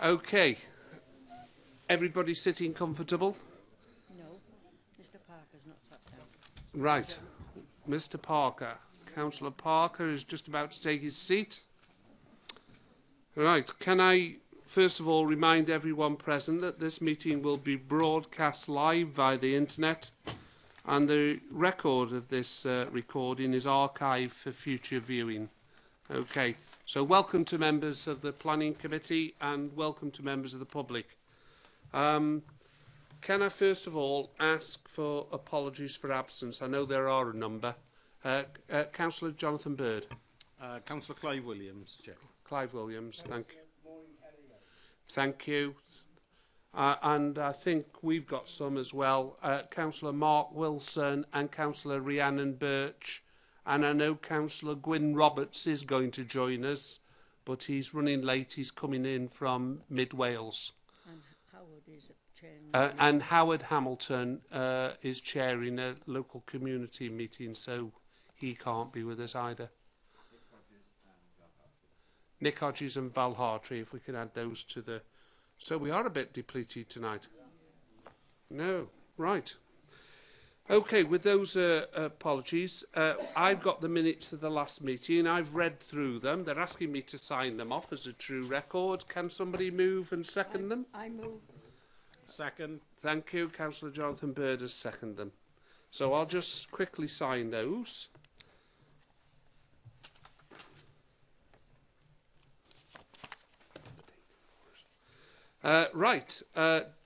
Okay. Everybody sitting comfortable? No, Mr. Parker's not sat down. Right. Mr. Parker. Councillor Parker is just about to take his seat. Right. Can I first of all remind everyone present that this meeting will be broadcast live via the internet, and the record of this recording is archived for future viewing. Okay. So welcome to members of the Planning Committee and welcome to members of the public. Can I first of all ask for apologies for absence? I know there are a number. Councillor Jonathan Bird. Councillor Clive Williams, Chair. Clive Williams, thank you. Thank you. And I think we've got some as well. Councillor Mark Wilson and Councillor Rhiannon Birch. And I know Councillor Gwyn Roberts is going to join us, but he's running late. He's coming in from mid-Wales. And Howard is chairing. And Howard Hamilton is chairing a local community meeting, so he can't be with us either. Nick Hodges and Val Hartree, if we can add those to the... So we are a bit depleted tonight. No, right. Okay, with those apologies, I've got the minutes of the last meeting. I've read through them. They're asking me to sign them off as a true record. Can somebody move and second them? I move. Second. Thank you. Councillor Jonathan Bird has seconded them. So I'll just quickly sign those.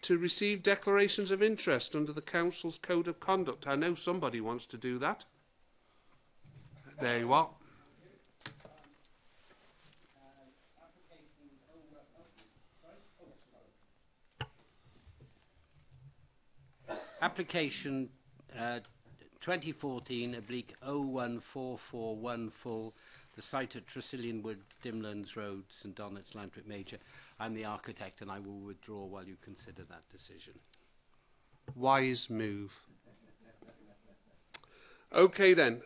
To receive declarations of interest under the Council's Code of Conduct. I know somebody wants to do that. There you are. Application 2014/014414, the site at Tresillian Wood, Dimlands Road, St Donat's, Lantwick Major. I'm the architect and I will withdraw while you consider that decision. Wise move. Okay then,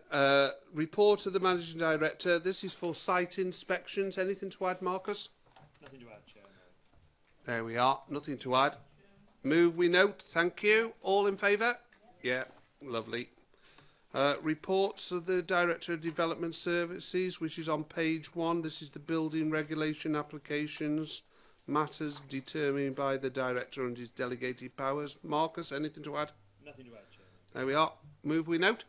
report of the Managing Director. This is for site inspections. Anything to add, Marcus? Nothing to add, Chair. No. There we are, nothing to add. Move we note, thank you. All in favour? Yeah, lovely. Reports of the Director of Development Services, which is on page 1. This is the building regulation applications, matters determined by the Director and his delegated powers. Marcus, anything to add? Nothing to add, Chair. There we are. Move we note?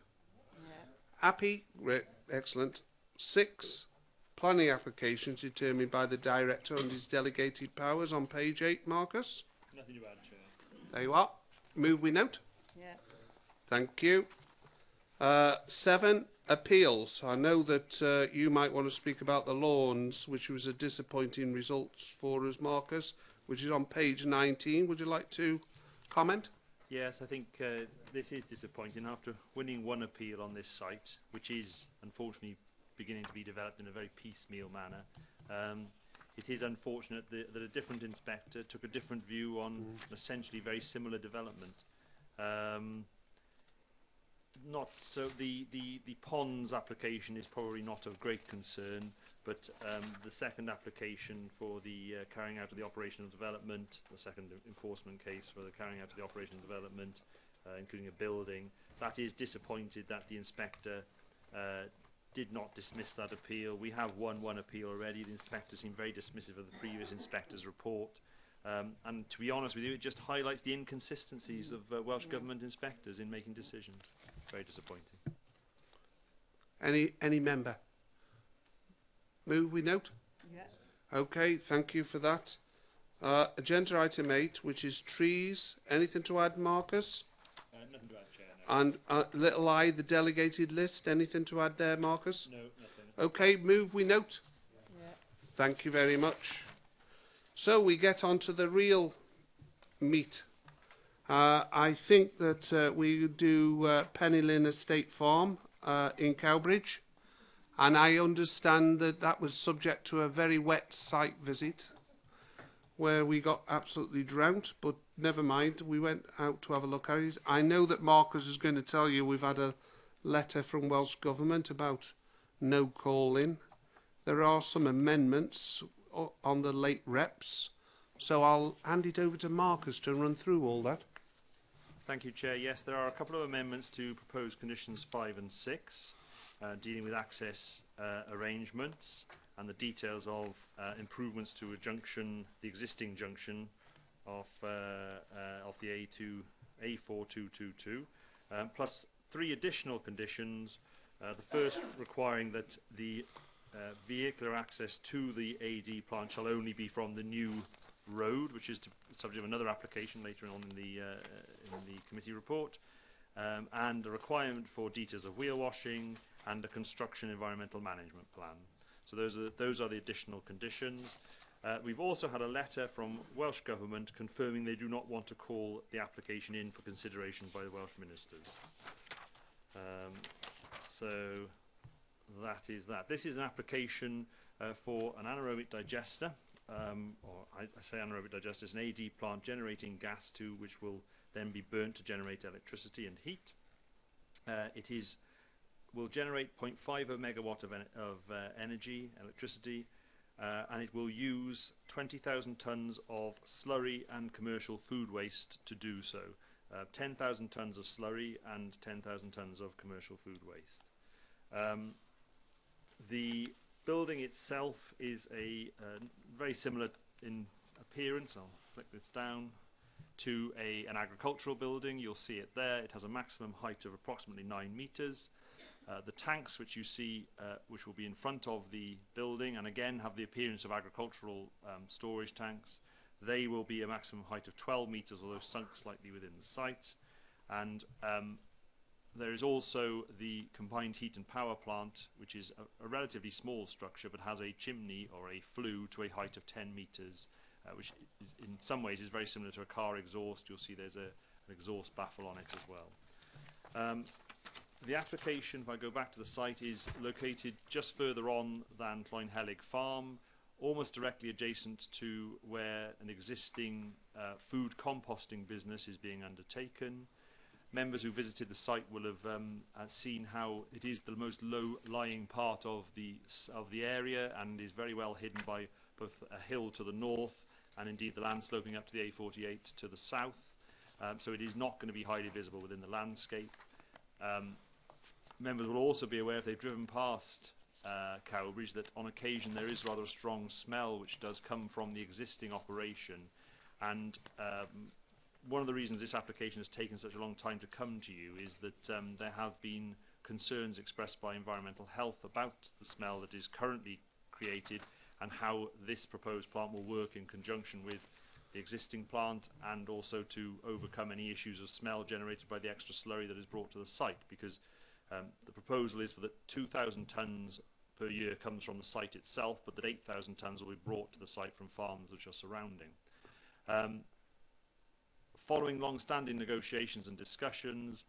Yeah. Happy? Great, excellent. 6, planning applications determined by the Director and his delegated powers on page 8. Marcus? Nothing to add, Chair. There you are. Move we note? Yeah. Thank you. 7, appeals. I know that you might want to speak about the lawns, which was a disappointing result for us, Marcus, which is on page 19. Would you like to comment? Yes, I think this is disappointing. After winning one appeal on this site, which is unfortunately beginning to be developed in a very piecemeal manner, it is unfortunate that a different inspector took a different view on essentially very similar development. Not so the ponds application is probably not of great concern, but the second application for the carrying out of the operational development, the second enforcement case for the carrying out of the operational development, including a building, that is disappointed that the inspector did not dismiss that appeal. We have won one appeal already. The inspector seemed very dismissive of the previous inspector's report. And to be honest with you, it just highlights the inconsistencies of Welsh Government inspectors in making decisions. Very disappointing. Any member? Move we note? Yeah. Okay, thank you for that. Agenda item 8, which is trees. Anything to add, Marcus? Nothing to add, Chair. No. And little I, the delegated list. Anything to add there, Marcus? No, nothing. Okay, move we note? Yeah. Thank you very much. So we get on to the real meat. I think that we do Pennylin Estate Farm in Cowbridge, and I understand that that was subject to a very wet site visit where we got absolutely drowned, but never mind, we went out to have a look at it. I know that Marcus is going to tell you we've had a letter from Welsh Government about no call-in. There are some amendments on the late reps, So I'll hand it over to Marcus to run through all that. Thank you, Chair. Yes, there are a couple of amendments to proposed conditions 5 and 6, dealing with access arrangements and the details of improvements to a junction, the existing junction of the A4222, plus 3 additional conditions. The first requiring that the vehicular access to the AD plant shall only be from the new road, which is the subject of another application later on in the committee report, and a requirement for details of wheel washing and a construction environmental management plan. So those are the additional conditions. We've also had a letter from Welsh Government confirming they do not want to call the application in for consideration by the Welsh ministers. So that is that. This is an application for an anaerobic digester, or I say anaerobic digester, it's an AD plant generating gas which will then be burnt to generate electricity and heat. Will generate 0.5 megawatt of energy, electricity, and it will use 20,000 tonnes of slurry and commercial food waste to do so. 10,000 tonnes of slurry and 10,000 tonnes of commercial food waste. The building itself is very similar in appearance. I'll flick this down to an agricultural building. You'll see it there. It has a maximum height of approximately 9 metres. The tanks which you see, which will be in front of the building, and again have the appearance of agricultural storage tanks, they will be a maximum height of 12 metres, although sunk slightly within the site. And there is also the combined heat and power plant, which is a relatively small structure, but has a chimney or a flue to a height of 10 metres, which in some ways is very similar to a car exhaust. You'll see there's an exhaust baffle on it as well. The application, if I go back to the site, is located just further on than Cloynhelig Farm, almost directly adjacent to where an existing food composting business is being undertaken. Members who visited the site will have seen how it is the most low-lying part of the area and is very well hidden by both a hill to the north and indeed the land sloping up to the A48 to the south. So it is not going to be highly visible within the landscape. Members will also be aware, if they've driven past Cowbridge, that on occasion there is rather a strong smell which does come from the existing operation. And one of the reasons this application has taken such a long time to come to you is that there have been concerns expressed by environmental health about the smell that is currently created and how this proposed plant will work in conjunction with the existing plant, and also to overcome any issues of smell generated by the extra slurry that is brought to the site, because the proposal is for that 2,000 tonnes per year comes from the site itself, but that 8,000 tonnes will be brought to the site from farms which are surrounding. Following long-standing negotiations and discussions,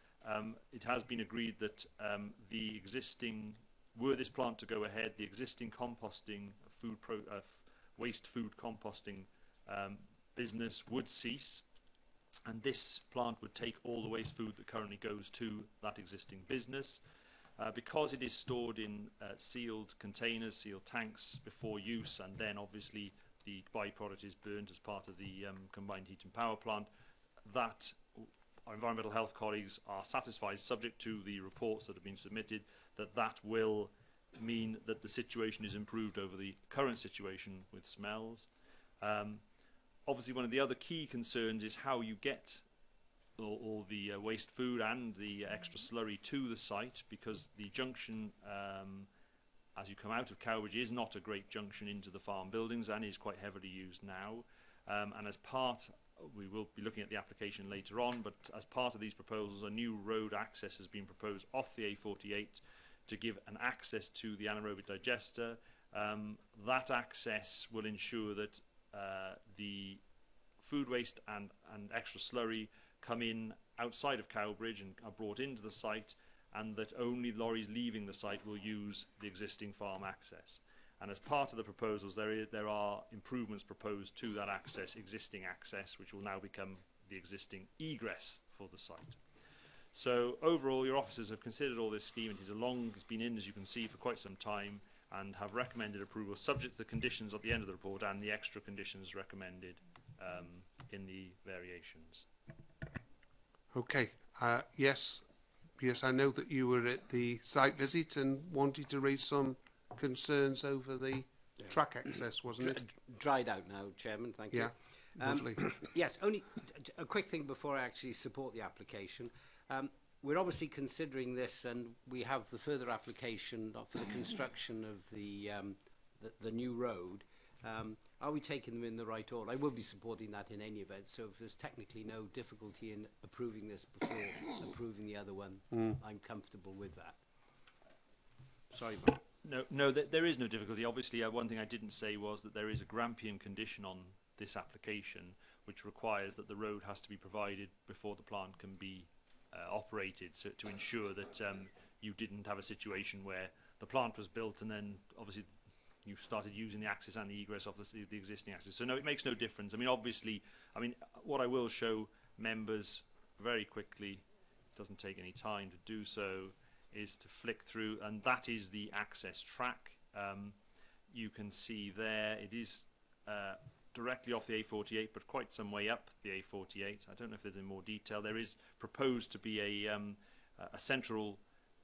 it has been agreed that were this plant to go ahead, the existing composting waste food composting business would cease, and this plant would take all the waste food that currently goes to that existing business. Because it is stored in sealed containers, sealed tanks before use, and then obviously the byproduct is burned as part of the combined heat and power plant, that our environmental health colleagues are satisfied, subject to the reports that have been submitted, that will mean that the situation is improved over the current situation with smells. Obviously, one of the other key concerns is how you get all the waste food and the extra slurry to the site, because the junction, as you come out of Cowbridge, is not a great junction into the farm buildings and is quite heavily used now. And as part, we will be looking at the application later on, but as part of these proposals, a new road access has been proposed off the A48 to give an access to the anaerobic digester. That access will ensure that the food waste and extra slurry come in outside of Cowbridge and are brought into the site, and that only lorries leaving the site will use the existing farm access. And as part of the proposals, there are improvements proposed to that existing access, which will now become the existing egress for the site. So overall, your officers have considered all this scheme. It's been in, as you can see, for quite some time, and have recommended approval subject to the conditions at the end of the report and the extra conditions recommended in the variations. Okay. Yes. Yes, I know that you were at the site visit and wanted to raise some concerns over the track access, wasn't it? Dried out now, Chairman, thank you. Yeah, lovely. Yes, only a quick thing before I actually support the application. We're obviously considering this, and we have the further application for the construction of the new road. Are we taking them in the right order? I will be supporting that in any event, so if there's technically no difficulty in approving this before approving the other one, I'm comfortable with that. Sorry, Mark. No, there is no difficulty. Obviously, one thing I didn't say was that there is a Grampian condition on this application, which requires that the road has to be provided before the plant can be operated, so to ensure that you didn't have a situation where the plant was built and then obviously you started using the access and the egress of the existing access. So no, it makes no difference. I mean, obviously, what I will show members very quickly, doesn't take any time to do so, is to flick through, and that is the access track. You can see there it is directly off the A48, but quite some way up the A48. I don't know if there's any more detail. There is proposed to be a central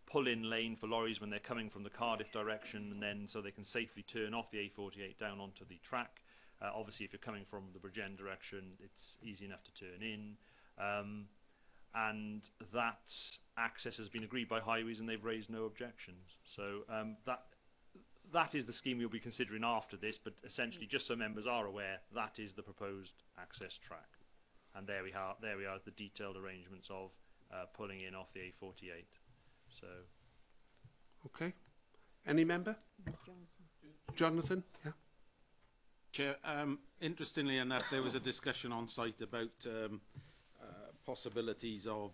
pull-in lane for lorries when they're coming from the Cardiff direction, and then so they can safely turn off the A48 down onto the track. Obviously, if you're coming from the Bridgend direction, it's easy enough to turn in. And that access has been agreed by Highways, and they've raised no objections. So that is the scheme we'll be considering after this, but essentially, just so members are aware, that is the proposed access track. And there we are, the detailed arrangements of pulling in off the A48. So, okay. Any member? Jonathan? Yeah. Chair, interestingly enough, there was a discussion on site about possibilities of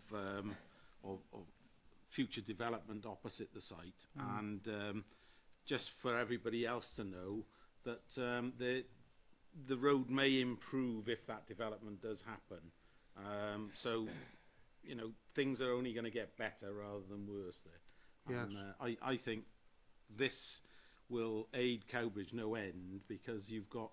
future development opposite the site, and just for everybody else to know that the road may improve if that development does happen. So, you know, things are only going to get better rather than worse there. Yes. And I think this will aid Cowbridge no end, because you've got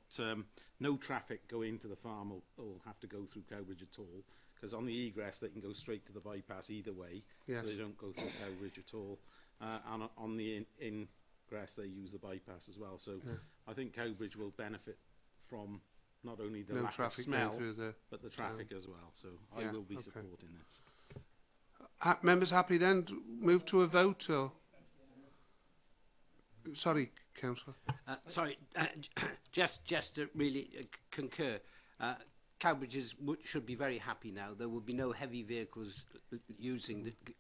no traffic going to the farm will have to go through Cowbridge at all, because on the egress they can go straight to the bypass either way. Yes. So they don't go through Cowbridge at all. And on the ingress they use the bypass as well. So yeah. I think Cowbridge will benefit from not only the No lack of traffic smell, going through but the traffic as well. So Yeah, I will be okay. supporting this. Members happy then? Move to a vote, or? Sorry, Councillor. Sorry, just to really concur, Cowbridge should be very happy now. There will be no heavy vehicles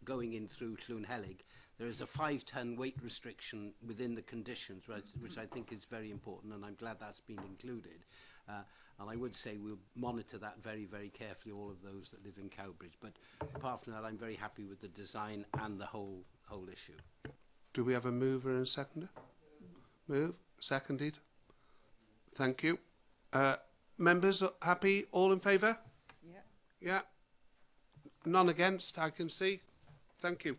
going in through Llwynhelig. There is a 5-ton weight restriction within the conditions, right, which I think is very important, and I'm glad that's been included. And I would say we'll monitor that very, very carefully, all of those that live in Cowbridge. But apart from that, I'm very happy with the design and the whole issue. Do we have a mover and a seconder? Move. Seconded. Thank you. Members happy? All in favour? Yeah. Yeah. None against, I can see. Thank you.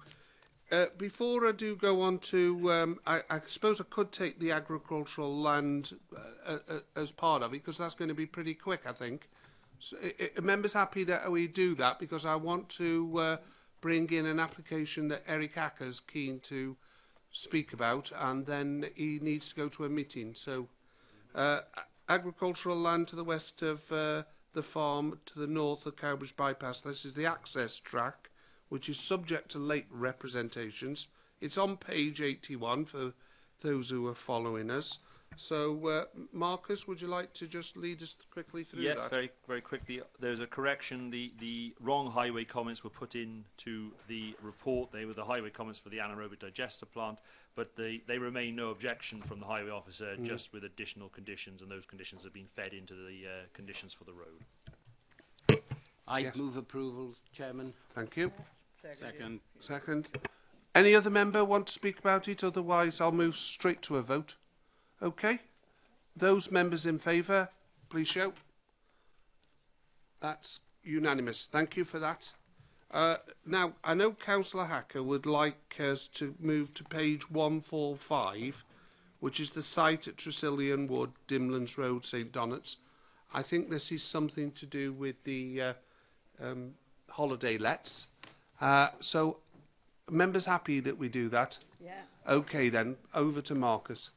Before I do go on to, I suppose I could take the agricultural land as part of it, because that's going to be pretty quick, I think. So, members happy that we do that, because I want to bring in an application that Eric Acker's keen to speak about, and then he needs to go to a meeting. So, agricultural land to the west of the farm, to the north of Cowbridge Bypass. This is the access track, which is subject to late representations. It's on page 81 for those who are following us. So, Marcus, would you like to just lead us quickly through that? Yes, very, very quickly. There's a correction. The wrong highway comments were put into the report. They were the highway comments for the anaerobic digester plant, but they remain no objection from the highway officer, just with additional conditions, and those conditions have been fed into the conditions for the road. I move approval, Chairman. Thank you. Second. Any other member want to speak about it? Otherwise, I'll move straight to a vote. Okay. Those members in favour, please show. That's unanimous. Thank you for that. Now, I know Councillor Hacker would like us to move to page 145, which is the site at Tresillian Wood, Dimlands Road, St Donat's. I think this is something to do with the holiday lets. So, members happy that we do that? Yeah. Okay then, over to Marcus.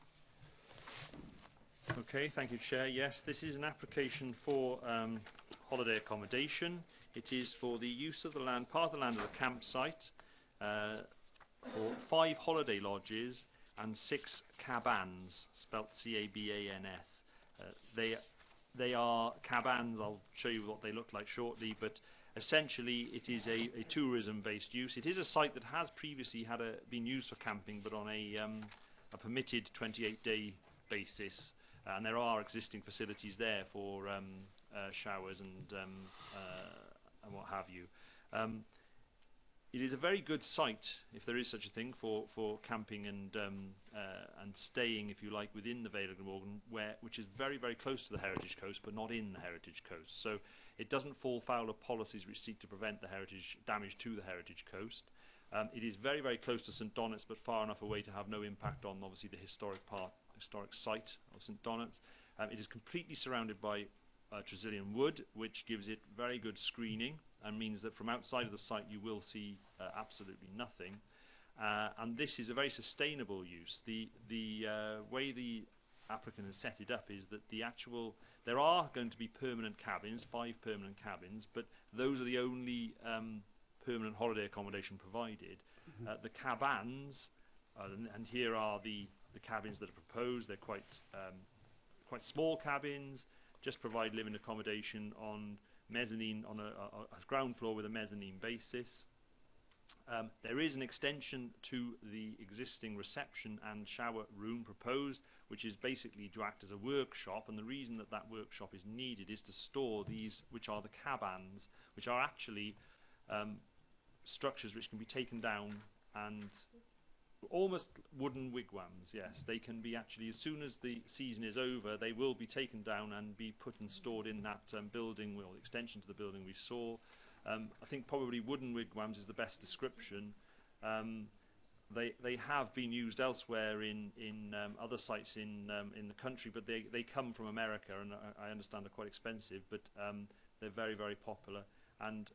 Okay, thank you, Chair. Yes, this is an application for holiday accommodation. It is for the use of the land, part of the land of the campsite, for 5 holiday lodges and 6 cabans, spelt C-A-B-A-N-S. They are cabans. I'll show you what they look like shortly, but essentially it is a tourism-based use. It is a site that has previously been used for camping, but on a permitted 28-day basis. And there are existing facilities there for showers and what have you. It is a very good site, if there is such a thing, for camping and staying, if you like, within the Vale of Glamorgan, which is very, very close to the Heritage Coast, but not in the Heritage Coast. So it doesn't fall foul of policies which seek to prevent the damage to the Heritage Coast. It is very, very close to St Donat's, but far enough away to have no impact on, obviously, the historic site of St Donat's. It is completely surrounded by Tresillian wood, which gives it very good screening and means that from outside of the site you will see absolutely nothing. And this is a very sustainable use. The way the applicant has set it up is that there are going to be permanent cabins, 5 permanent cabins, but those are the only permanent holiday accommodation provided. The cabans, and here are the cabins that are proposed. They're quite small cabins, just provide living accommodation on mezzanine, on a ground floor with a mezzanine basis. There is an extension to the existing reception and shower room proposed, which is basically to act as a workshop, and the reason that that workshop is needed is to store these, which are the cabans, which are actually structures which can be taken down and almost wooden wigwams. Yes, they can be actually, as soon as the season is over, they will be taken down and be put and stored in that building, well, extension to the building we saw. I think probably wooden wigwams is the best description. They have been used elsewhere in other sites in the country, but they come from America, and I understand are quite expensive, but they're very, very popular. And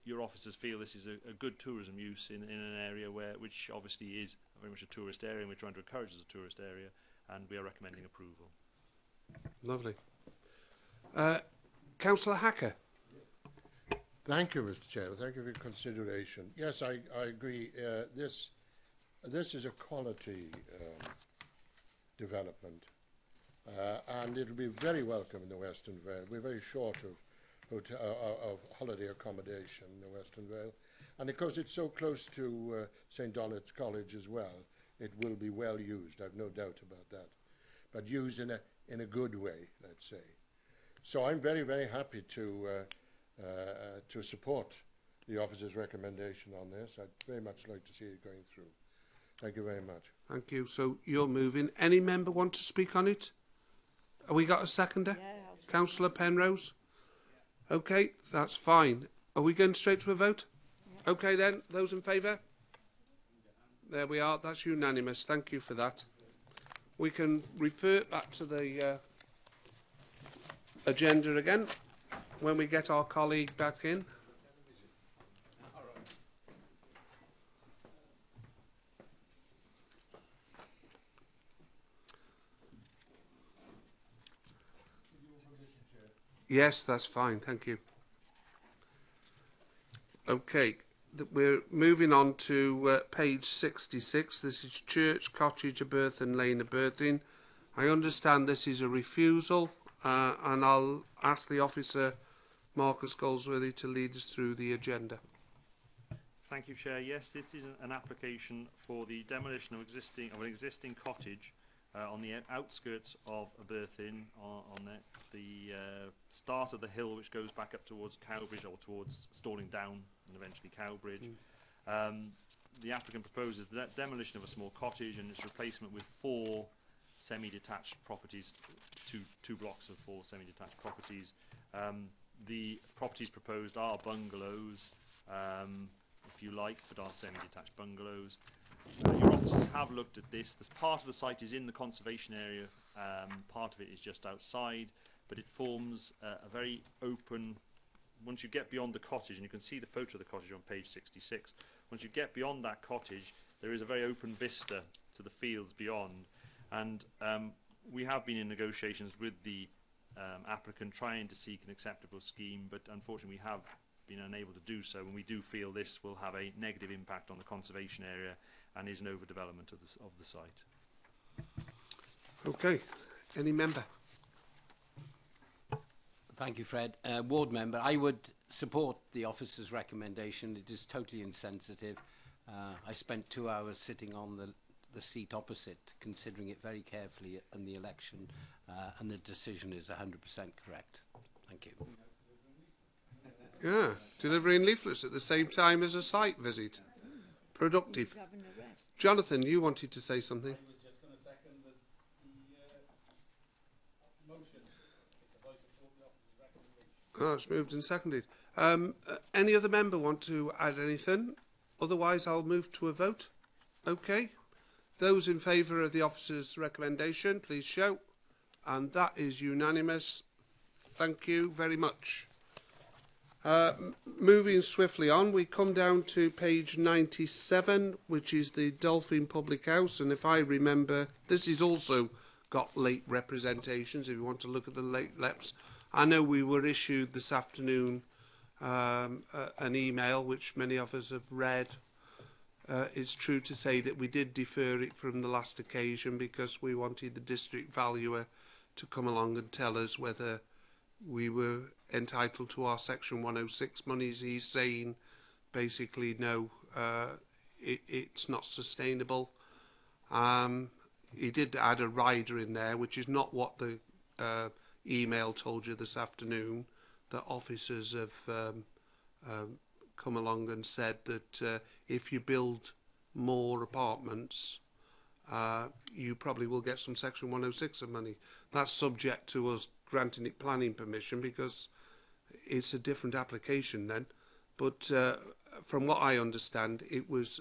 your officers feel this is a good tourism use in an area which obviously is very much a tourist area, and we're trying to encourage as a tourist area, and we are recommending approval. Lovely. Councillor Hacker. Thank you, Mr. Chairman. Thank you for your consideration. Yes, I agree. This is a quality development, and it will be very welcome in the Western Vale. We're very short of holiday accommodation in the Western Vale, and because it's so close to St Donat's College as well, it will be well used. I've no doubt about that, but used in a good way, let's say. So I'm very, very happy to support the officer's recommendation on this. I'd very much like to see it going through. Thank you very much. Thank you. So you're moving. Any member want to speak on it? Have we got a seconder? Yeah, I'll second. Councillor Penrose? Okay, that's fine. Are we going straight to a vote? Yeah. Okay then, those in favour? There we are, that's unanimous. Thank you for that. We can refer back to the agenda again when we get our colleague back in. Yes, that's fine, thank you. Okay, we're moving on to page 66. This is Church Cottage, Aberthing Lane, Aberthing. I understand this is a refusal, and I'll ask the officer, Marcus Goldsworthy, to lead us through the agenda. Thank you, Chair. Yes, this is an application for the demolition of an existing cottage on the outskirts of Aberthing, on the start of the hill which goes back up towards Cowbridge, or towards Stalling Down and eventually Cowbridge. The applicant proposes the demolition of a small cottage and its replacement with 4 semi-detached properties, two blocks of 4 semi-detached properties. The properties proposed are bungalows, if you like, but are semi-detached bungalows. Your officers have looked at this. This part of the site is in the conservation area, part of it is just outside. but it forms a very open. Once you get beyond the cottage, and you can see the photo of the cottage on page 66, once you get beyond that cottage, there is a very open vista to the fields beyond. And we have been in negotiations with the applicant trying to seek an acceptable scheme, but unfortunately we have been unable to do so, and we do feel this will have a negative impact on the conservation area and is an overdevelopment of the site. Okay. Any member? Thank you, Fred. Ward member, I would support the officer's recommendation. It is totally insensitive. I spent 2 hours sitting on the seat opposite, considering it very carefully in the election, and the decision is 100% correct. Thank you. Yeah, delivering leaflets at the same time as a site visit. Productive. He's having a rest. Jonathan, you wanted to say something? I was just going to second the motion because I support the officer's recommendation. Oh, it's moved and seconded. Any other member want to add anything? Otherwise, I'll move to a vote. Okay. Those in favour of the officer's recommendation, please show. And that is unanimous. Thank you very much. Moving swiftly on, we come down to page 97, which is the Dolphin Public House. And if I remember, this has also got late representations, if you want to look at the late leps. I know we were issued this afternoon an email, which many of us have read. It's true to say that we did defer it from the last occasion because we wanted the district valuer to come along and tell us whether we were entitled to our section 106 monies. He's saying basically no, it's not sustainable. He did add a rider in there, which is not what the email told you this afternoon. The officers have come along and said that if you build more apartments, you probably will get some section 106 of money. That's subject to us granting it planning permission because it's a different application then. But from what I understand, it was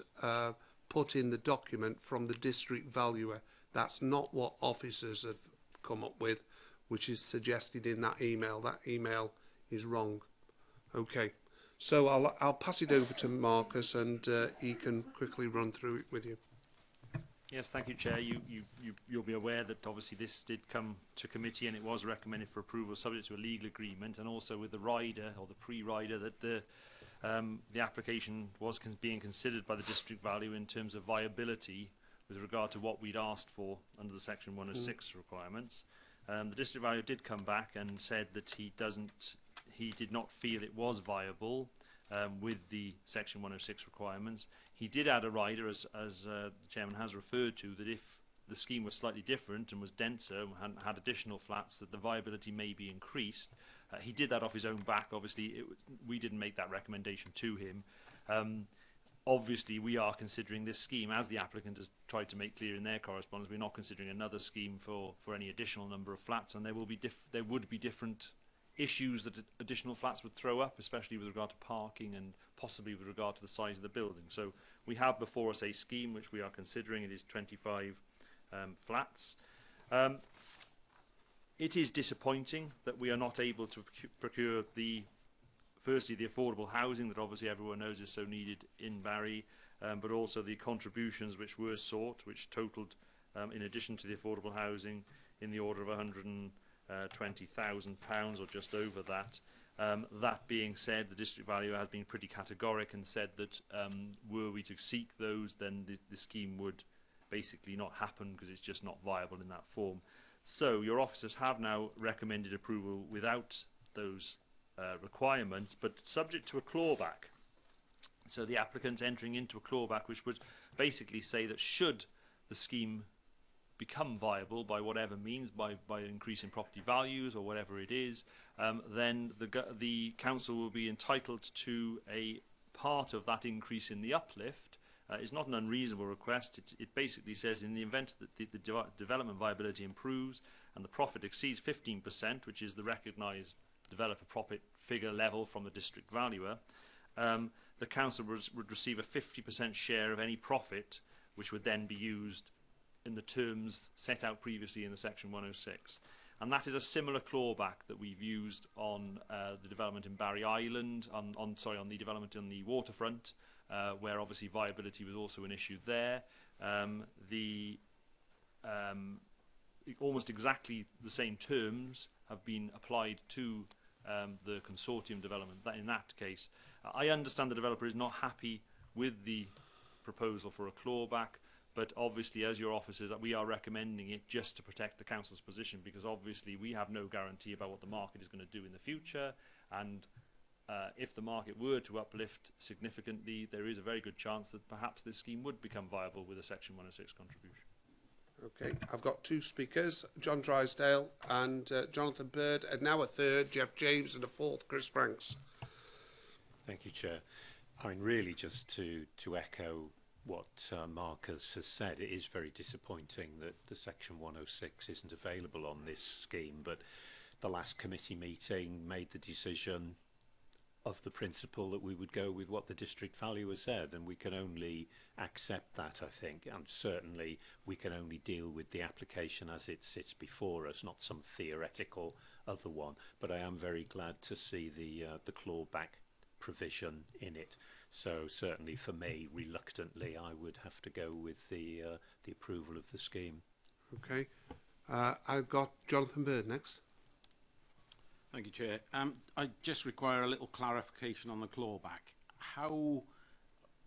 put in the document from the district valuer. That's not what officers have come up with, which is suggested in that email. That email is wrong. Okay, so I'll pass it over to Marcus and he can quickly run through it with you. Yes, thank you, Chair. You'll be aware that obviously this did come to committee and it was recommended for approval subject to a legal agreement, and also with the rider or the pre-rider that the application was being considered by the district valuer in terms of viability with regard to what we'd asked for under the section 106 requirements. The district valuer did come back and said that he did not feel it was viable with the section 106 requirements. He did add a rider, as the chairman has referred to, that if the scheme was slightly different and was denser and had additional flats, that the viability may be increased. He did that off his own back. Obviously, we didn't make that recommendation to him. Obviously, we are considering this scheme, as the applicant has tried to make clear in their correspondence. We're not considering another scheme for any additional number of flats, and there would be different issues that additional flats would throw up, especially with regard to parking and possibly with regard to the size of the building. So we have before us a scheme which we are considering. It is 25 flats. It is disappointing that we are not able to procure firstly the affordable housing that obviously everyone knows is so needed in Barry, but also the contributions which were sought, which totalled, in addition to the affordable housing, in the order of £120,000 or just over that. That being said, the district valuer has been pretty categoric and said that were we to seek those, then the scheme would basically not happen because it's just not viable in that form. So your officers have now recommended approval without those requirements, but subject to a clawback. So the applicant's entering into a clawback which would basically say that should the scheme become viable by whatever means, by increasing property values or whatever it is, then the council will be entitled to a part of that increase in the uplift. It's not an unreasonable request. It basically says in the event that the development viability improves and the profit exceeds 15%, which is the recognised developer profit figure level from the district valuer, the council would receive a 50% share of any profit, which would then be used in the terms set out previously in the section 106. and that is a similar clawback that we've used on the development in Barry Island, on the development on the waterfront, where obviously viability was also an issue there. Almost exactly the same terms have been applied to the consortium development. In that case, I understand the developer is not happy with the proposal for a clawback, but obviously as your officers we are recommending it just to protect the council's position, because obviously we have no guarantee about what the market is going to do in the future, and if the market were to uplift significantly, there is a very good chance that perhaps this scheme would become viable with a Section 106 contribution. Okay, I've got two speakers, John Drysdale and Jonathan Bird, and now a third, Jeff James, and a fourth, Chris Franks. Thank you, Chair. I mean, really, just to echo what Marcus has said, it is very disappointing that the Section 106 isn't available on this scheme, but the last committee meeting made the decision of the principle that we would go with what the district valuer said, and we can only accept that, I think, and certainly we can only deal with the application as it sits before us, not some theoretical other one. But I am very glad to see the clawback provision in it. So certainly for me, reluctantly, I would have to go with the approval of the scheme. Okay, I've got Jonathan Bird next. Thank you, Chair. I just require a little clarification on the clawback. How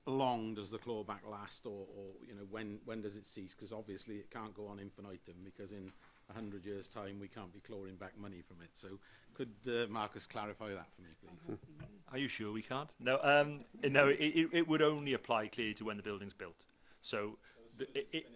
long does the clawback last, or you know, when does it cease? Because obviously it can't go on infinitum, because in 100 years' time we can't be clawing back money from it. So could Marcus clarify that for me, please? Are you sure we can't? No, no. It would only apply clearly to when the building's built. So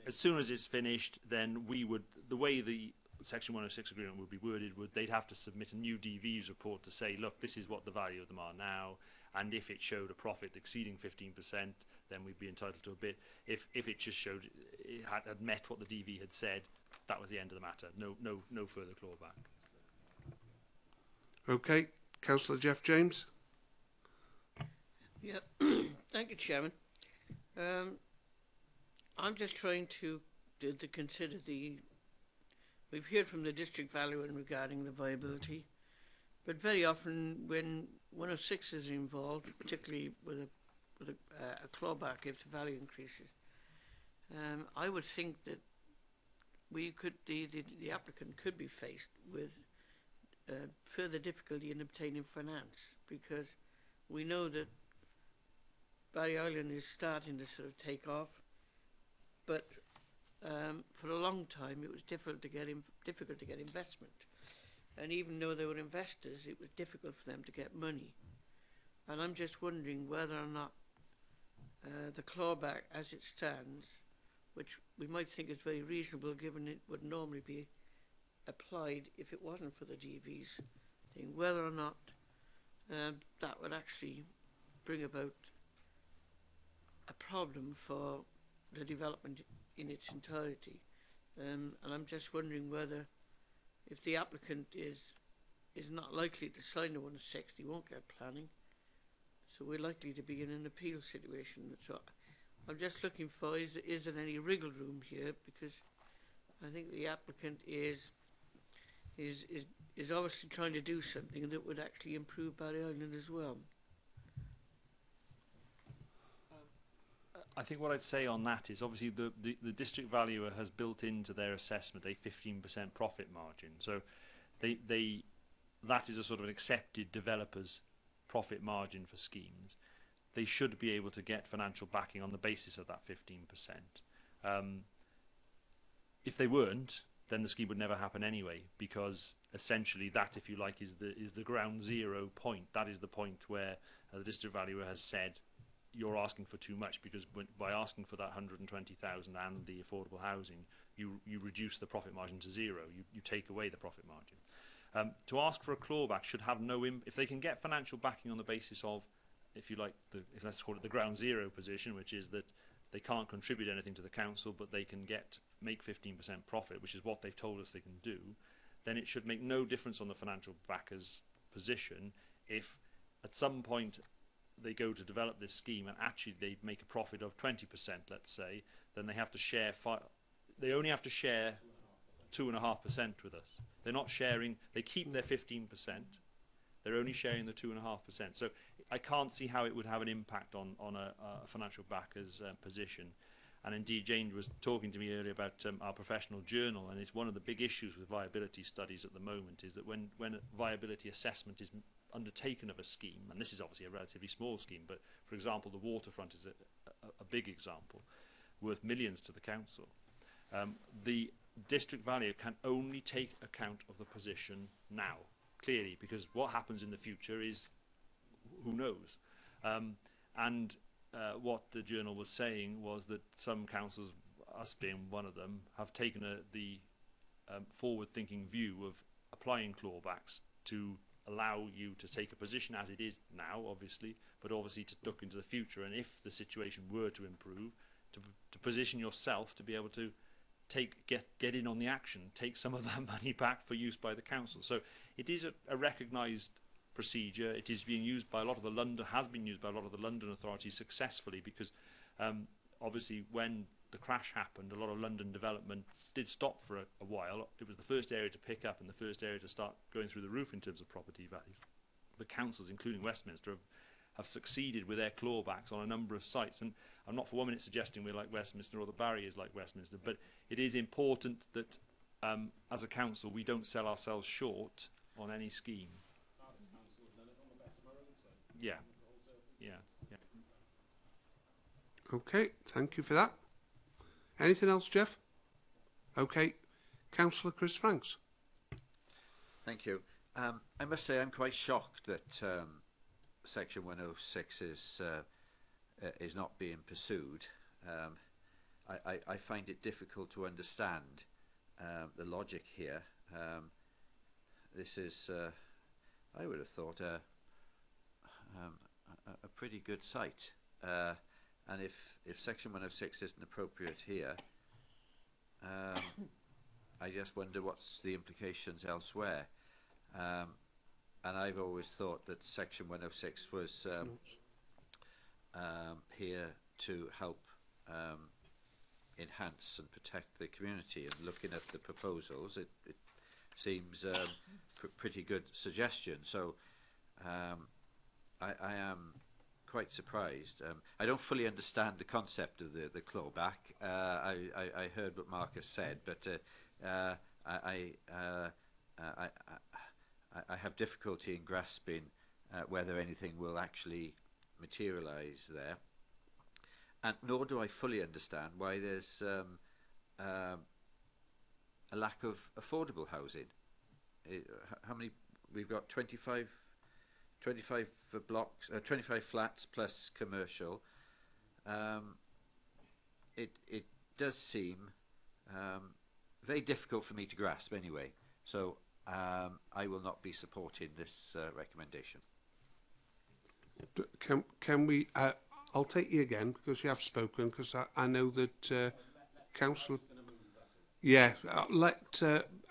as soon as it's finished, then we would, the way the Section 106 agreement would be worded, they'd have to submit a new DV's report to say, look, this is what the value of them are now, and if it showed a profit exceeding 15%, then we'd be entitled to a bit. If it just showed it had met what the DV had said, that was the end of the matter. No further clawback. Okay, Councillor Jeff James. Yeah, thank you, Chairman. I'm just trying to consider the. We've heard from the district valuer regarding the viability, but very often when 106 is involved, particularly with a clawback if the value increases, I would think that the applicant could be faced with further difficulty in obtaining finance, because we know that Barry Island is starting to sort of take off, but for a long time it was difficult to get investment, and even though there were investors, it was difficult for them to get money. And I'm just wondering whether or not the clawback as it stands, which we might think is very reasonable given it would normally be applied if it wasn't for the DV's thing, whether or not that would actually bring about a problem for the development in its entirety. And I'm just wondering whether, if the applicant is not likely to sign the 106, he won't get planning, so we're likely to be in an appeal situation. So I'm just looking for, is there any wriggle room here, because I think the applicant is obviously trying to do something that would actually improve Barry Island as well. I think what I'd say on that is obviously the district valuer has built into their assessment a 15% profit margin. So that is a sort of an accepted developer's profit margin for schemes. They should be able to get financial backing on the basis of that 15%. If they weren't, then the scheme would never happen anyway, because essentially that, if you like, is the ground zero point. That is the point where the district valuer has said you're asking for too much, because by asking for that 120,000 and the affordable housing, you reduce the profit margin to zero. You take away the profit margin. To ask for a clawback should have no if they can get financial backing on the basis of, if you like, let's call it the ground zero position, which is that they can't contribute anything to the council, but they can make 15% profit, which is what they've told us they can do, then it should make no difference on the financial backer's position if at some point they go to develop this scheme and actually they make a profit of 20%, let's say, then they have to share. They only have to share 2.5% with us. They're not sharing. They keep their 15%. They're only sharing the 2.5%. So I can't see how it would have an impact on a financial backer's position. And indeed, Jane was talking to me earlier about our professional journal, and it's one of the big issues with viability studies at the moment is that when a viability assessment is undertaken of a scheme, and this is obviously a relatively small scheme, but for example, the waterfront is a big example, worth millions to the council. The district valuer can only take account of the position now, clearly, because what happens in the future is who knows. What the journal was saying was that some councils, us being one of them, have taken the forward-thinking view of applying clawbacks to allow you to take a position as it is now, obviously, but obviously to look into the future, and if the situation were to improve, to position yourself to be able to get in on the action, take some of that money back for use by the council. So it is a recognised procedure. It is being used by a lot of the London authorities successfully, because obviously when the crash happened, a lot of London development did stop for a while. It was the first area to pick up and the first area to start going through the roof in terms of property values. The councils, including Westminster, have succeeded with their clawbacks on a number of sites. And I'm not for 1 minute suggesting we're like Westminster or the Barry is like Westminster, but it is important that as a council we don't sell ourselves short on any scheme. Yeah. Okay, thank you for that. Anything else, Jeff? Okay, Councillor Chris Franks. Thank you. I must say I'm quite shocked that Section 106 is not being pursued. I find it difficult to understand the logic here. This is, I would have thought, a pretty good site. And if Section 106 isn't appropriate here, I just wonder what's the implications elsewhere. And I've always thought that Section 106 was here to help enhance and protect the community. And looking at the proposals, it seems pretty good suggestion. So I am quite surprised. I don't fully understand the concept of the clawback. I heard what Marcus said, but I have difficulty in grasping whether anything will actually materialise there, and nor do I fully understand why there's a lack of affordable housing. How many? We've got 25 blocks, 25 flats plus commercial. It does seem very difficult for me to grasp anyway. So I will not be supporting this recommendation. Can we? I'll take you again because you have spoken. Because I know that Council. Yeah, let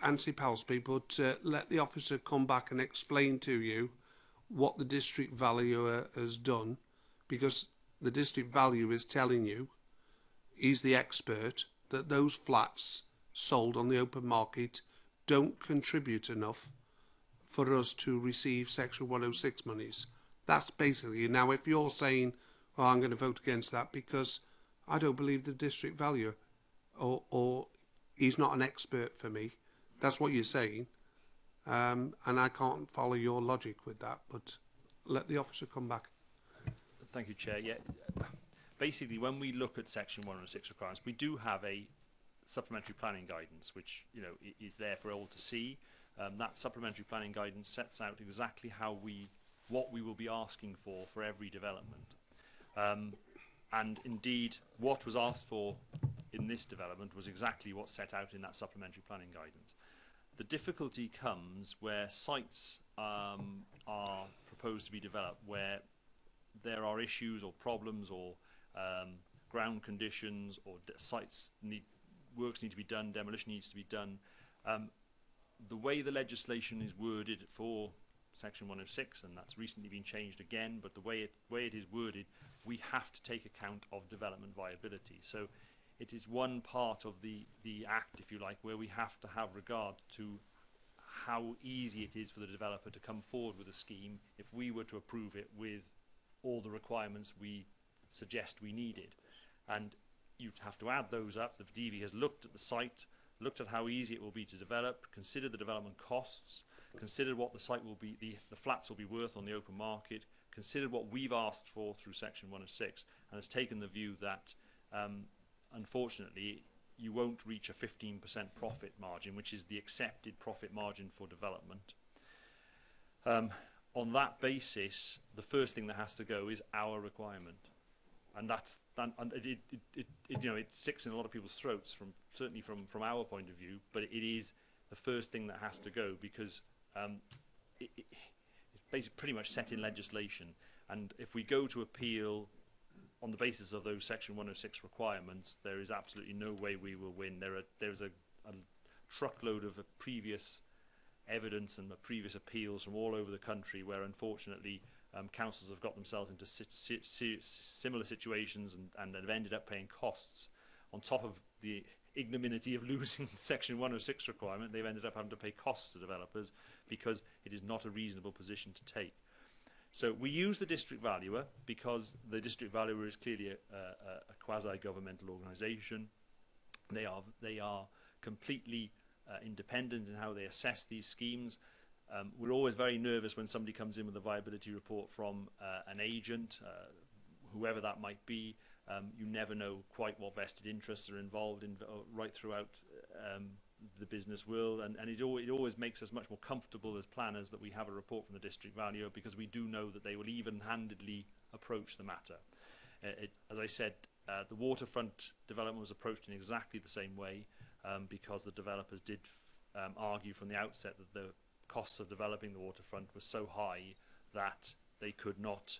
Ansi Powell speak, but let the officer come back and explain to you what the district valuer has done, because the district valuer is telling you, he's the expert, that those flats sold on the open market don't contribute enough for us to receive Section 106 monies. That's basically, now if you're saying, oh, I'm going to vote against that because I don't believe the district valuer, or he's not an expert for me, that's what you're saying. And I can't follow your logic with that, but let the officer come back. Thank you, Chair. Yeah, basically, when we look at Section 106 requirements, we do have a supplementary planning guidance, which is there for all to see. That supplementary planning guidance sets out exactly what we will be asking for every development, and indeed, what was asked for in this development was exactly what's set out in that supplementary planning guidance. The difficulty comes where sites are proposed to be developed where there are issues or problems or ground conditions or works need to be done, demolition needs to be done. The way the legislation is worded for Section 106, and that's recently been changed again, but the way it is worded, we have to take account of development viability. So it is one part of the act, if you like, where we have to have regard to how easy it is for the developer to come forward with a scheme if we were to approve it with all the requirements we suggest we needed. And you'd have to add those up. The DV has looked at the site, looked at how easy it will be to develop, considered the development costs, considered what the site will be, the flats will be worth on the open market, considered what we've asked for through Section 106, and has taken the view that, unfortunately, you won't reach a 15% profit margin, which is the accepted profit margin for development. On that basis, the first thing that has to go is our requirement, and it sticks in a lot of people's throats, certainly from our point of view. But it is the first thing that has to go, because it's basically pretty much set in legislation. And if we go to appeal on the basis of those Section 106 requirements, there is absolutely no way we will win. There's a truckload of previous evidence and the previous appeals from all over the country where, unfortunately, councils have got themselves into similar situations and have ended up paying costs. On top of the ignominy of losing the Section 106 requirement, they've ended up having to pay costs to developers because it is not a reasonable position to take. So we use the district valuer because the district valuer is clearly a quasi-governmental organisation. They are completely independent in how they assess these schemes. We're always very nervous when somebody comes in with a viability report from an agent, whoever that might be. You never know quite what vested interests are involved in right throughout the business world, and it always makes us much more comfortable as planners that we have a report from the district valuer, because we do know that they will even-handedly approach the matter. As I said, the waterfront development was approached in exactly the same way, because the developers did argue from the outset that the costs of developing the waterfront were so high that they could not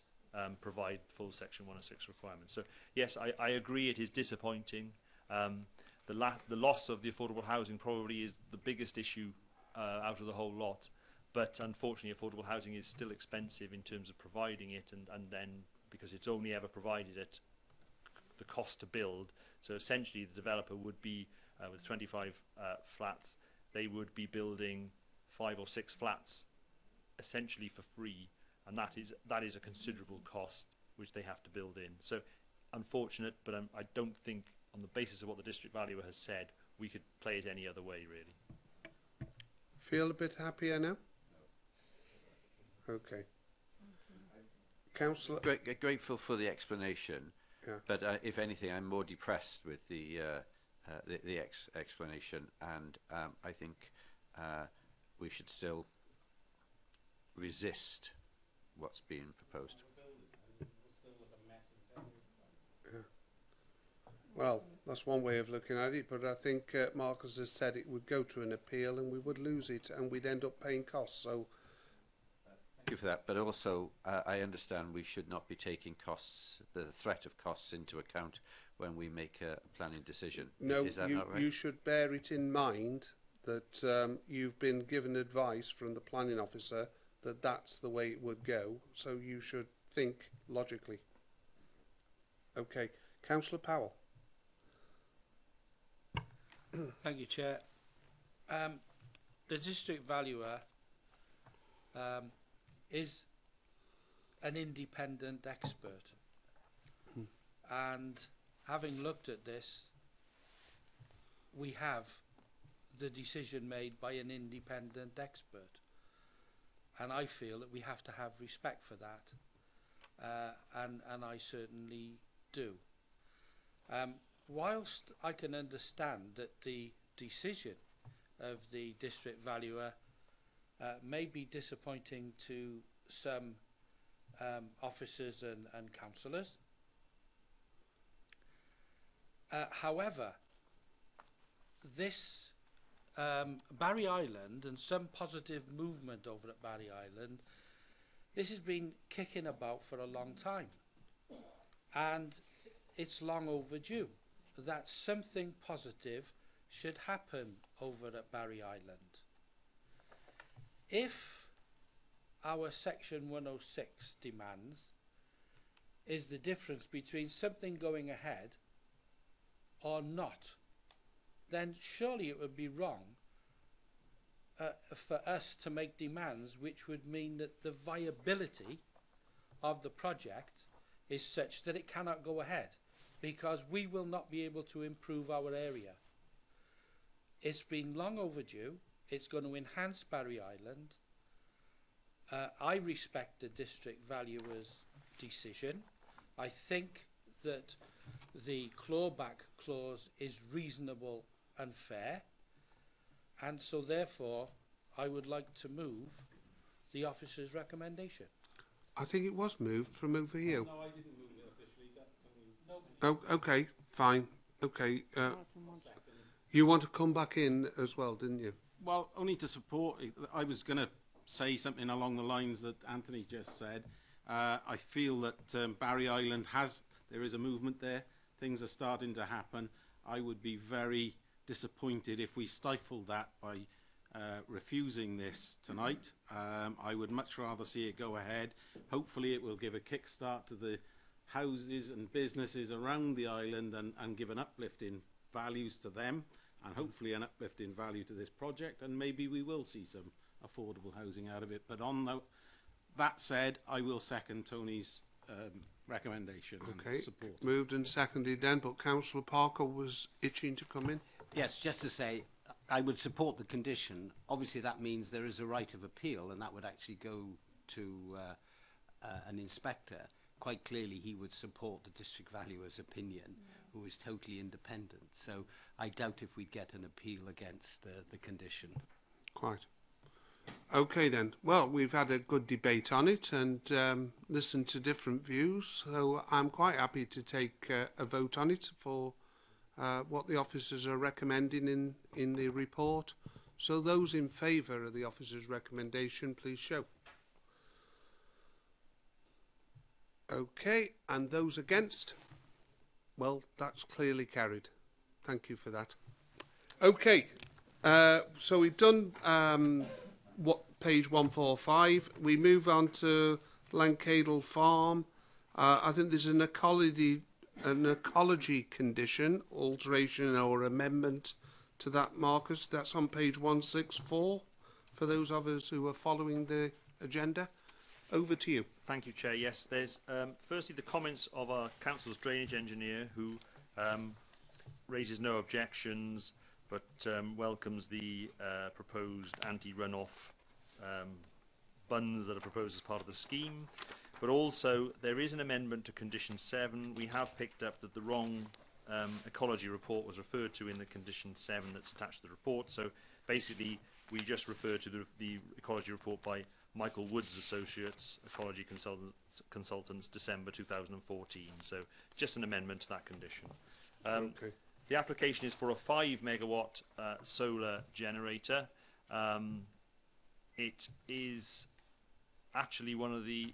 provide full Section 106 requirements. So yes, I agree it is disappointing. The loss of the affordable housing probably is the biggest issue out of the whole lot, but unfortunately affordable housing is still expensive in terms of providing it, and then because it's only ever provided at the cost to build. So essentially the developer would be, with 25 flats, they would be building 5 or 6 flats essentially for free, and that is a considerable cost which they have to build in. So unfortunate, but I don't think, on the basis of what the district valuer has said, we could play it any other way, really. Feel a bit happier now? Okay. Councillor? Grateful for the explanation, Yeah. but if anything, I'm more depressed with the explanation, and I think we should still resist what's being proposed. Well, that's one way of looking at it, but I think Marcus has said it would go to an appeal and we would lose it and we'd end up paying costs. So, Thank you for that, but also I understand we should not be taking costs, the threat of costs, into account when we make a planning decision. no, Is that not right? you should bear it in mind that you've been given advice from the planning officer that that's the way it would go, so you should think logically. Okay, Councillor Powell. Thank you, Chair. The district valuer is an independent expert, and having looked at this, we have the decision made by an independent expert, and I feel that we have to have respect for that, and I certainly do. Whilst I can understand that the decision of the district valuer may be disappointing to some officers and councillors, however, this Barry Island and some positive movement over at Barry Island, this has been kicking about for a long time, and it's long overdue that something positive should happen over at Barry Island. If our Section 106 demands is the difference between something going ahead or not, then surely it would be wrong for us to make demands which would mean that the viability of the project is such that it cannot go ahead, because we will not be able to improve our area. It's been long overdue. It's going to enhance Barry Island. I respect the district valuer's decision. I think that the clawback clause is reasonable and fair, and so therefore I would like to move the officer's recommendation. I think it was moved from over here. No, I didn't move it officially. Oh, okay, fine. Okay, you want to come back in as well, didn't you? Well, only to support. I was going to say something along the lines that Anthony just said. I feel that Barry Island there is a movement there. Things are starting to happen. I would be very disappointed if we stifle that by refusing this tonight. I would much rather see it go ahead. Hopefully it will give a kickstart to the houses and businesses around the island and give an uplift in values to them, and hopefully an uplift in value to this project, and maybe we will see some affordable housing out of it. But on that said, I will second Tony's recommendation and support. Moved and seconded then, but Councillor Parker was itching to come in. Yes, just to say, I would support the condition. Obviously, that means there is a right of appeal, and that would actually go to an inspector. Quite clearly, he would support the district valuer's opinion, who is totally independent. So I doubt if we'd get an appeal against the condition. Quite. Okay then. Well, we've had a good debate on it and listened to different views. So I'm quite happy to take a vote on it for what the officers are recommending in the report. So those in favour of the officers' recommendation, please show. Okay, and those against? Well, that's clearly carried. Thank you for that. Okay, so we've done page 145. We move on to Lancadle Farm. I think there's an ecology condition, alteration or amendment to that, Marcus. That's on page 164 for those of us who are following the agenda. Over to you. Thank you, Chair. Yes, there's firstly the comments of our council's drainage engineer, who raises no objections but welcomes the proposed anti-runoff bunds that are proposed as part of the scheme. But also there is an amendment to condition 7. We have picked up that the wrong ecology report was referred to in the condition 7 that's attached to the report. So basically we just refer to the ecology report by Michael Woods Associates, Ecology Consultants, December 2014. So just an amendment to that condition. Okay. The application is for a 5 megawatt solar generator. It is actually one of the,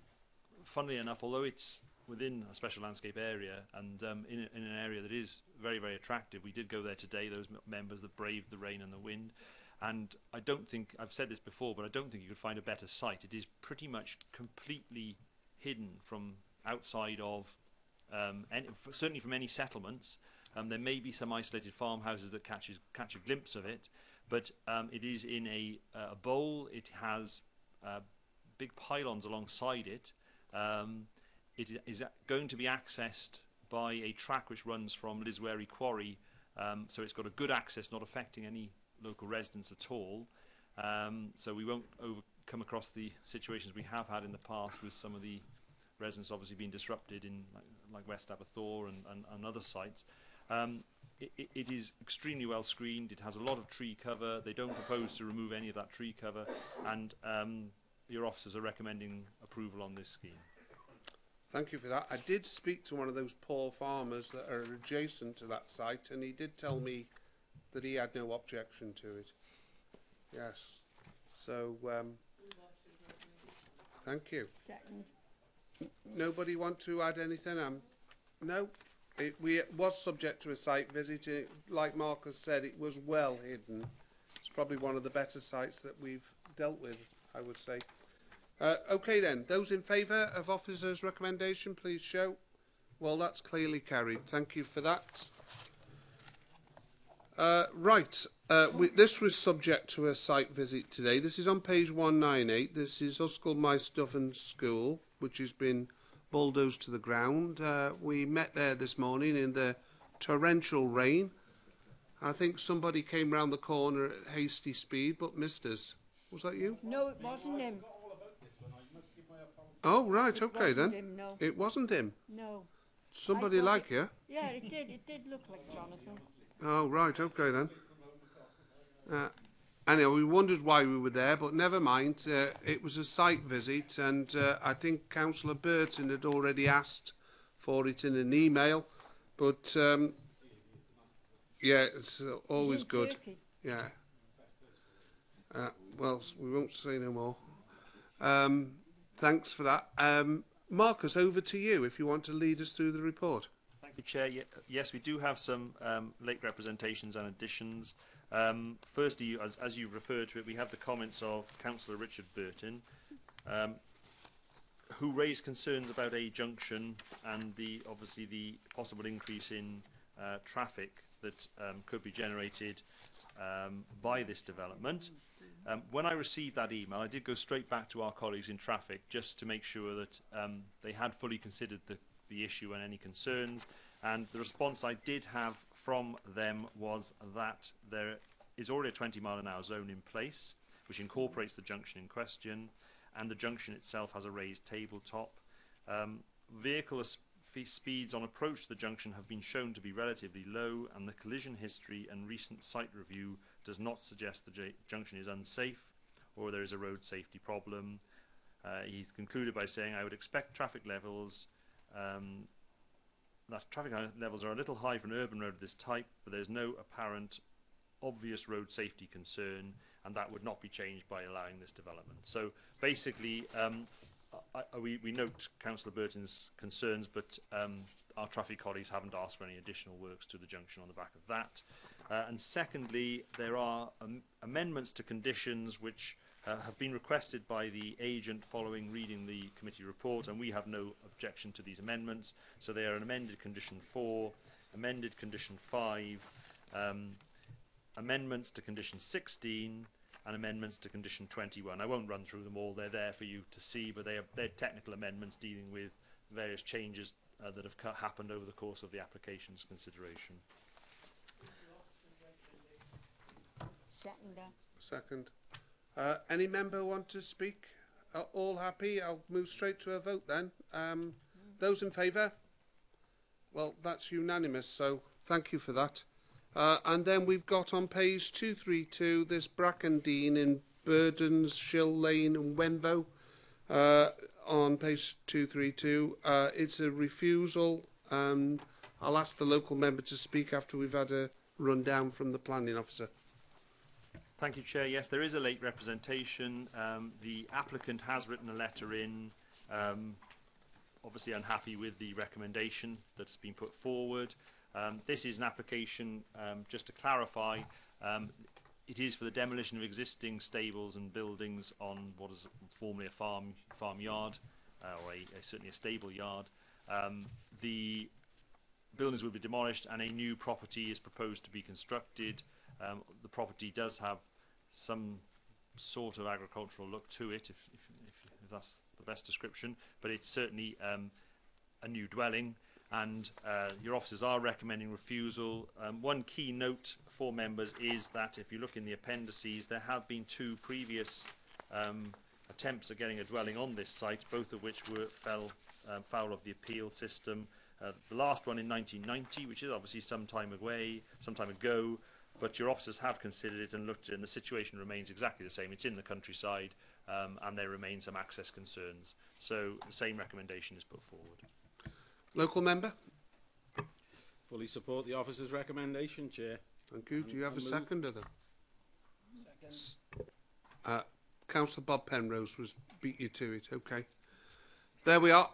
funnily enough, although it's within a special landscape area and in an area that is very, very attractive. We did go there today, those members that braved the rain and the wind. And I don't think, I've said this before, but I don't think you could find a better site. It is pretty much completely hidden from outside of, certainly from any settlements. There may be some isolated farmhouses that catch a glimpse of it, but it is in a bowl. It has big pylons alongside it. It is going to be accessed by a track which runs from Liswary Quarry, so it's got a good access, not affecting any local residents at all. So we won't come across the situations we have had in the past with some of the residents obviously being disrupted in like West Aberthaw and other sites. It is extremely well screened. It has a lot of tree cover. They don't propose to remove any of that tree cover, and your officers are recommending approval on this scheme. Thank you for that. I did speak to one of those poor farmers that are adjacent to that site, and he did tell me that he had no objection to it. Yes. So, thank you. Second. Nobody want to add anything? No. It was subject to a site visit. Like Marcus said, it was well hidden. It's probably one of the better sites that we've dealt with, I would say. Okay then, those in favour of officers' recommendation, please show. Well, that's clearly carried. Thank you for that. Right. This was subject to a site visit today. This is on page 198. This is Uskall Maistuffen School, which has been bulldozed to the ground. We met there this morning in the torrential rain. I think somebody came round the corner at hasty speed, but missed us. Was that you? No, it wasn't him. Oh, right, It okay wasn't then. him, no. It wasn't him. No. Somebody I thought like you? Yeah, it did. It did look like Jonathan. Oh, right, okay then. Anyway, we wondered why we were there, but never mind. It was a site visit, and I think Councillor Burton had already asked for it in an email, but yeah, it's always He's in good. Turkey. Yeah. Well, we won't say no more. Thanks for that. Marcus, over to you if you want to lead us through the report. Thank you, Chair. Yes, we do have some late representations and additions. Firstly, as you referred to it, we have the comments of Councillor Richard Burton, who raised concerns about a junction and obviously the possible increase in traffic that could be generated by this development. When I received that email, I did go straight back to our colleagues in traffic just to make sure that they had fully considered the issue and any concerns. And the response I did have from them was that there is already a 20-mile-an-hour zone in place, which incorporates the junction in question, and the junction itself has a raised tabletop. Vehicle speeds on approach to the junction have been shown to be relatively low, and the collision history and recent site review does not suggest the junction is unsafe or there is a road safety problem. He's concluded by saying, I would expect traffic levels are a little high for an urban road of this type, but there's no apparent obvious road safety concern, and that would not be changed by allowing this development. So basically, we note Councillor Burton's concerns, but our traffic colleagues haven't asked for any additional works to the junction on the back of that. And secondly, there are amendments to conditions which have been requested by the agent following reading the committee report, and we have no objection to these amendments. So they are an amended condition 4, amended condition 5, amendments to condition 16, and amendments to condition 21. I won't run through them all. They're there for you to see, but they're technical amendments dealing with various changes that have happened over the course of the application's consideration. Second. Any member want to speak? All happy? I'll move straight to a vote then. Those in favour? Well, that's unanimous, so thank you for that. And then we've got on page 232 this Brackendine in Burdens, Shill Lane and Wenvo. On page 232, it's a refusal, and I'll ask the local member to speak after we've had a rundown from the planning officer. Thank you, Chair. Yes, there is a late representation. The applicant has written a letter in, obviously unhappy with the recommendation that's been put forward. This is an application, just to clarify, it is for the demolition of existing stables and buildings on what is formerly a farmyard, or certainly a stable yard. The buildings will be demolished and a new property is proposed to be constructed. The property does have some sort of agricultural look to it, if that's the best description, but it's certainly a new dwelling, and your officers are recommending refusal. One key note for members is that if you look in the appendices, there have been 2 previous attempts at getting a dwelling on this site, both of which fell foul of the appeal system. The last one in 1990, which is obviously some time ago, but your officers have considered it and looked at it, and the situation remains exactly the same. It's in the countryside, and there remain some access concerns. So the same recommendation is put forward. Local member? Fully support the officer's recommendation, Chair. Thank you. Do you have a seconder then? Second. Councillor Bob Penrose beat you to it. Okay. There we are.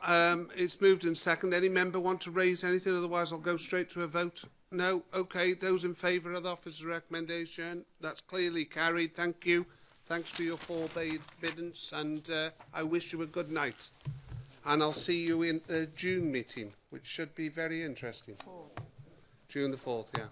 It's moved in second. Any member want to raise anything? Otherwise, I'll go straight to a vote. No? Okay. Those in favour of the officer's recommendation? That's clearly carried. Thank you. Thanks for your forbearance, and I wish you a good night. And I'll see you in the June meeting, which should be very interesting. June the 4th, yeah.